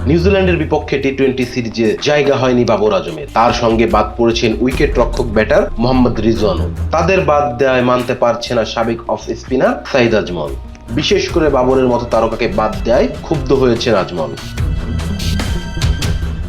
নিউজিল্যান্ডের বিপক্ষে টি-20 সিরিজে জায়গা হয়নি বাবর আজমের। তার সঙ্গে বাদ পড়েছেন উইকেট রক্ষক ব্যাটার মোহাম্মদ রিজওয়ানও। তাদের বাদ দেওয়ায় মানতে পারছে না সাবেক অফ স্পিনার সাঈদ আজমল। বিশেষ করে বাবরের মতো তারকাকে বাদ দেয় ক্ষুব্ধ হয়েছেন আজমল।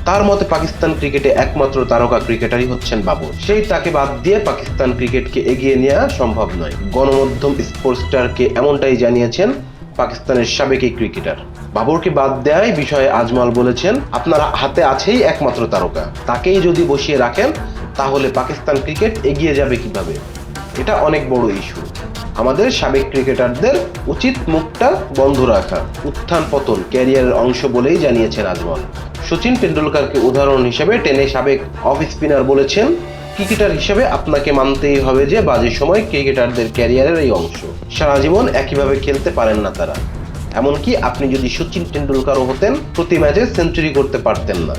তার মতে পাকিস্তান ক্রিকেটে একমাত্র তারকা ক্রিকেটারই হচ্ছেন বাবর। সেই তাকে বাদ দিয়ে পাকিস্তান ক্রিকেটকে এগিয়ে নেওয়া সম্ভব নয়। গণমাধ্যম স্পোর্টস্টারকে এমনটাই জানিয়েছেন পাকিস্তানের সাবেক এই ক্রিকেটার। বাবরকে বাদ দেওয়ায় বিষয়ে আজমল বলেছেন, আপনার হাতে আছেই একমাত্র তারকা, তাকেই যদি বসিয়ে রাখেন তাহলে পাকিস্তান ক্রিকেট এগিয়ে যাবে কিভাবে? এটা অনেক বড় ইস্যু। আমাদের সাবেক ক্রিকেটারদের উচিত মুখটা বন্ধ রাখা। উত্থান পতন ক্যারিয়ারের অংশ বলেই জানিয়েছেন আজমল। সচিন টেন্ডুলকারকে উদাহরণ হিসেবে টেনে সাবেক অফ স্পিনার বলেছেন, ক্রিকেটার হিসেবে আপনাকে মানতেই হবে যে বাজে সময় ক্রিকেটারদের ক্যারিয়ারের এই অংশ। সারা জীবন একইভাবে খেলতে পারেন না তারা। এমনকি আপনি যদি সচিন টেন্ডুলকারও হতেন, প্রতি ম্যাচে সেঞ্চুরি করতে পারতেন না।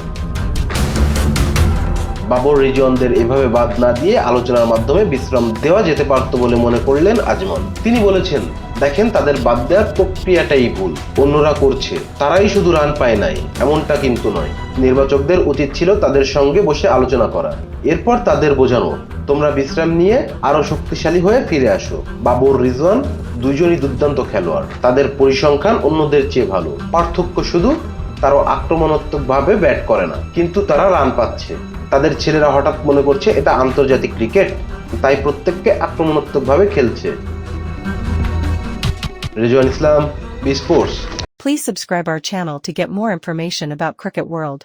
বাবর রিজওয়ানদের এভাবে বাদ না দিয়ে আলোচনার মাধ্যমে বিশ্রাম দেওয়া যেতে পারত বলে মনে করলেন আজমল। তিনি বলেছেন, দেখেন তাদের বাদ দেওয়ার প্রক্রিয়াটাই ভুল। অন্যরা করছে, তারাই শুধু রান পায় নাই এমনটা কিন্তু নয়। নির্বাচকদের উচিত ছিল তাদের সঙ্গে বসে আলোচনা করা, এরপর তাদের বোঝানো, তোমরা বিশ্রাম নিয়ে আরো শক্তিশালী হয়ে ফিরে আসো। বাবর রিজওয়ান দুইজনই দুর্দান্ত খেলোয়াড়, তাদের পরিসংখ্যান অন্যদের চেয়ে ভালো। পার্থক্য শুধু তারা আক্রমণাত্মকভাবে ব্যাট করে না, কিন্তু তারা রান পাচ্ছে। তাদের ছেলেরা হঠাৎ মনে করছে এটা আন্তর্জাতিক ক্রিকেট, তাই প্রত্যেককে আক্রমণাত্মকভাবে খেলছে। Rezwan Islam, B sports. Please subscribe our channel to get more information about Cricket World.